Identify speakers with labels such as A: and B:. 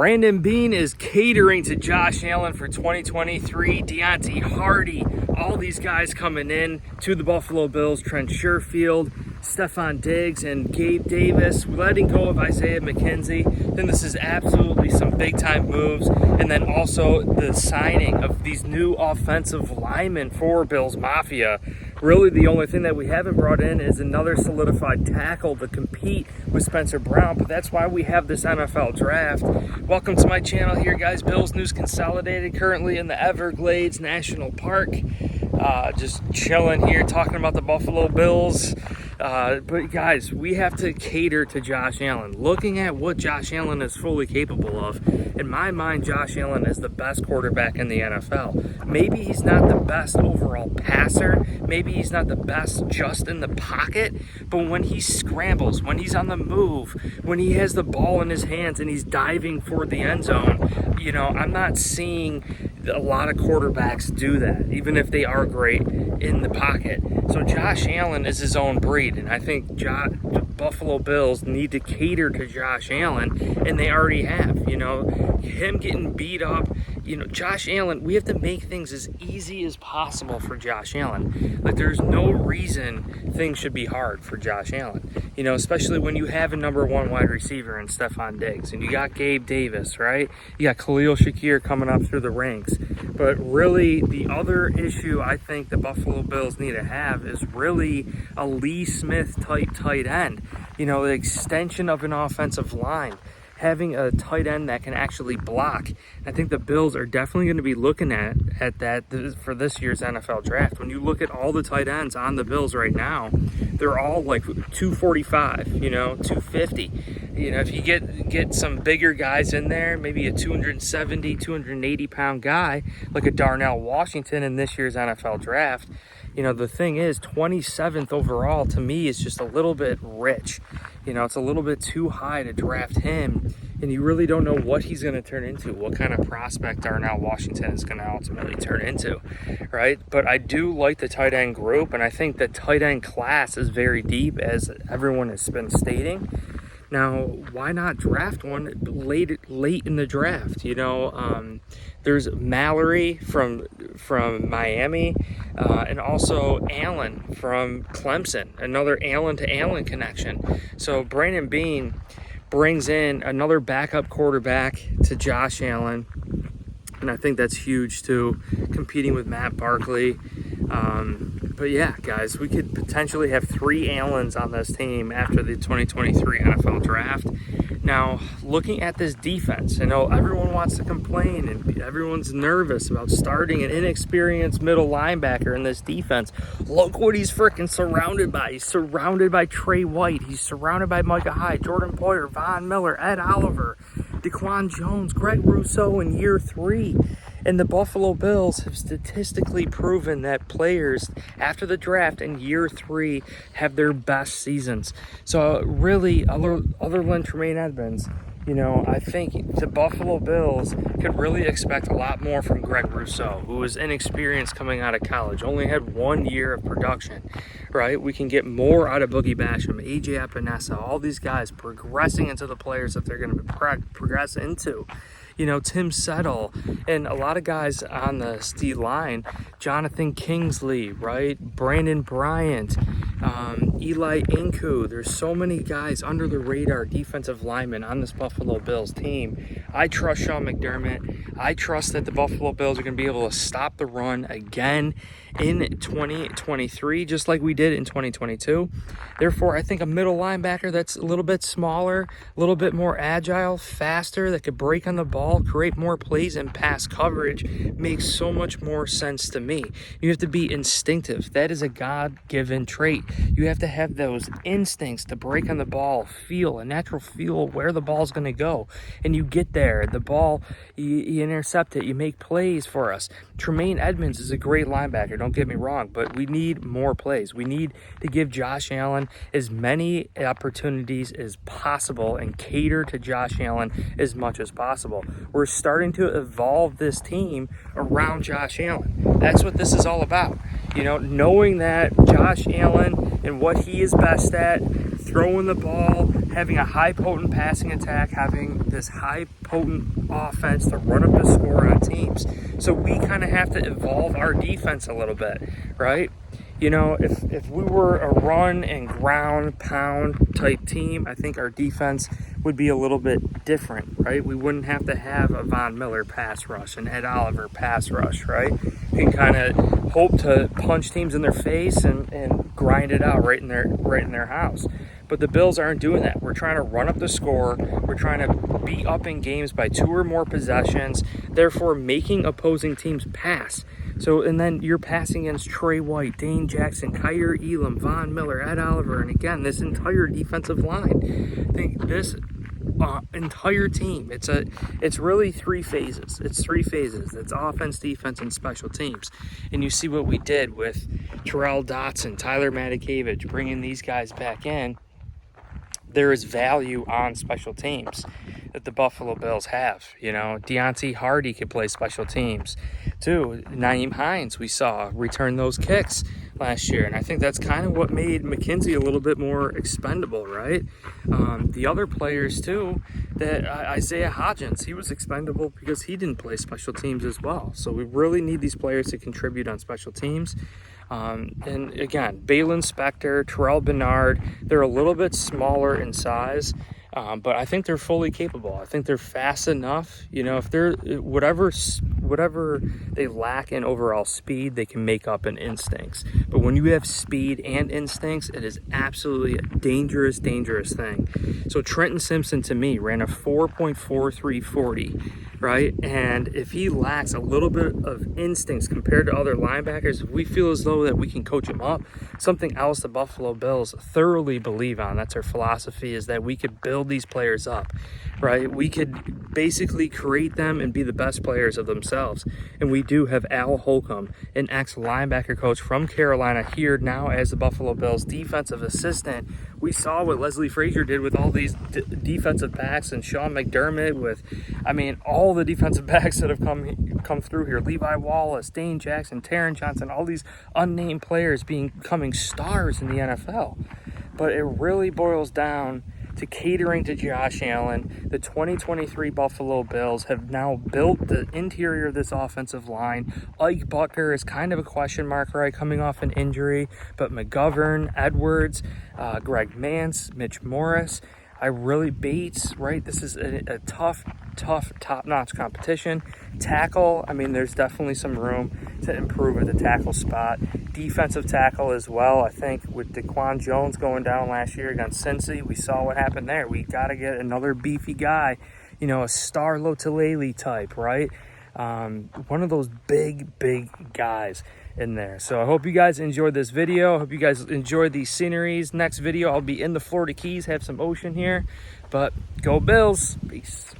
A: Brandon Beane is catering to Josh Allen for 2023. Deontay Hardy, all these guys coming in to the Buffalo Bills. Trent Sherfield, Stephon Diggs, and Gabe Davis, letting go of Isaiah McKenzie. Then this is absolutely some big-time moves. And then also the signing of these new offensive linemen for Bills Mafia. Really, the only thing that we haven't brought in is another solidified tackle to compete with Spencer Brown, but that's why we have this NFL draft. Welcome to my channel here, guys. Bills News Consolidated, currently in the Everglades National Park. Just chilling here, talking about the Buffalo Bills. But guys, we have to cater to Josh Allen. Looking at what Josh Allen is fully capable of, in my mind, Josh Allen is the best quarterback in the NFL. Maybe he's not the best overall passer. Maybe he's not the best just in the pocket. But when he scrambles, when he's on the move, when he has the ball in his hands and he's diving for the end zone, you know, I'm not seeing a lot of quarterbacks do that, even if they are great in the pocket. So Josh Allen is his own breed, and I think the Buffalo Bills need to cater to Josh Allen, and they already have. You know, him getting beat up, you know, Josh Allen, we have to make things as easy as possible for Josh Allen. Like, there's no reason things should be hard for Josh Allen, you know, especially when you have a number one wide receiver in Stephon Diggs, and you got Gabe Davis, right? You got Khalil Shakir coming up through the ranks. But really, the other issue I think the Buffalo Bills need to have is really a Lee Smith type tight end. You know, the extension of an offensive line. Having a tight end that can actually block. I think the Bills are definitely going to be looking at that for this year's NFL draft. When you look at all the tight ends on the Bills right now, they're all like 245, you know, 250. You know, if you get some bigger guys in there, maybe a 270, 280 pound guy like a Darnell Washington in this year's NFL draft, you know, the thing is 27th overall to me is just a little bit rich. You know, it's a little bit too high to draft him, and you really don't know what he's going to turn into, what kind of prospect Darnell Washington is going to ultimately turn into, right? But I do like the tight end group, and I think the tight end class is very deep, as everyone has been stating. Now, why not draft one late in the draft? You know, there's Mallory from Miami, and also Allen from Clemson, another Allen to Allen connection. So Brandon Beane brings in another backup quarterback to Josh Allen, and I think that's huge too, competing with Matt Barkley. But yeah, guys, we could potentially have 3 Allens on this team after the 2023 NFL draft. Now, looking at this defense, I know everyone wants to complain and everyone's nervous about starting an inexperienced middle linebacker in this defense. Look what he's freaking surrounded by. He's surrounded by Trey White. He's surrounded by Micah Hyde, Jordan Poyer, Von Miller, Ed Oliver, Daquan Jones, Greg Rousseau in year 3. And the Buffalo Bills have statistically proven that players after the draft in year 3 have their best seasons. So really, other than Tremaine Edmonds, you know, I think the Buffalo Bills could really expect a lot more from Greg Rousseau, who was inexperienced coming out of college, only had 1 year of production, right? We can get more out of Boogie Basham, AJ Epinesa, all these guys progressing into the players that they're going to progress into. You know, Tim Settle, and a lot of guys on the D line, Jonathan Kingsley, right? Brandon Bryant, Eli Inku. There's so many guys under the radar defensive linemen on this Buffalo Bills team. I trust Sean McDermott. I trust that the Buffalo Bills are going to be able to stop the run again in 2023, just like we did in 2022. Therefore, I think a middle linebacker that's a little bit smaller, a little bit more agile, faster, that could break on the ball, create more plays and pass coverage makes so much more sense to me. You have to be instinctive. That is a God-given trait. You have to have those instincts to break on the ball, feel a natural feel where the ball's going to go, and you get there. The ball, you intercept it, you make plays for us. Tremaine Edmonds is a great linebacker, don't get me wrong, but we need more plays. We need to give Josh Allen as many opportunities as possible and cater to Josh Allen as much as possible. We're starting to evolve this team around Josh Allen. That's what this is all about. You know, knowing that Josh Allen and what he is best at throwing the ball, having a high potent passing attack, having this high potent offense to run up the score on teams. So we kind of have to evolve our defense a little bit, right? You know, if we were a run and ground pound type team, I think our defense would be a little bit different, right? We wouldn't have to have a Von Miller pass rush and Ed Oliver pass rush, right? We can kind of hope to punch teams in their face and grind it out right in their house. But the Bills aren't doing that. We're trying to run up the score. We're trying to be up in games by 2 or more possessions, therefore making opposing teams pass. So, and then you're passing against Trey White, Dane Jackson, Kyer Elam, Von Miller, Ed Oliver, and again, this entire defensive line. I think this entire team, it's really 3 phases. It's 3 phases. It's offense, defense, and special teams. And you see what we did with Terrell Dotson, Tyler Matakevich, bringing these guys back in. There is value on special teams that the Buffalo Bills have. You know, Deontay Hardy could play special teams too. Nyheim Hines, we saw return those kicks last year, and I think that's kind of what made McKenzie a little bit more expendable, right? The other players too, that Isaiah Hodgins, he was expendable because he didn't play special teams as well. So we really need these players to contribute on special teams. And again, Balin Spector, Terrell Bernard, they're a little bit smaller in size, but I think they're fully capable. I think they're fast enough. You know, if they're whatever they lack in overall speed, they can make up in instincts. But when you have speed and instincts, it is absolutely a dangerous thing. So Trenton Simpson, to me, ran a 4.4340, right? And if he lacks a little bit of instincts compared to other linebackers, if we feel as though that we can coach him up, something else the Buffalo Bills thoroughly believe on, that's our philosophy, is that we could build these players up, right? We could basically create them and be the best players of themselves. And we do have Al Holcomb, an ex-linebacker coach from Carolina, here now as the Buffalo Bills defensive assistant. We saw what Leslie Frazier did with all these defensive backs, and Sean McDermott with, I mean, all the defensive backs that have come through here. Levi Wallace, Dane Jackson, Taron Johnson, all these unnamed players becoming stars in the NFL. But it really boils down to catering to Josh Allen. The 2023 Buffalo Bills have now built the interior of this offensive line. Ike Butker is kind of a question mark, right, coming off an injury, but McGovern, Edwards, Greg Mance, Mitch Morris, Bates, right? This is a tough, top-notch competition. Tackle, I mean, there's definitely some room to improve at the tackle spot. Defensive tackle as well. I think with Daquan Jones going down last year against Cincy, we saw what happened there. We got to get another beefy guy, you know, a Star Lotulelei type, right? One of those big guys in there. So I hope you guys enjoyed this video. I hope you guys enjoyed these sceneries. Next video, I'll be in the Florida Keys, have some ocean here. But go Bills. Peace.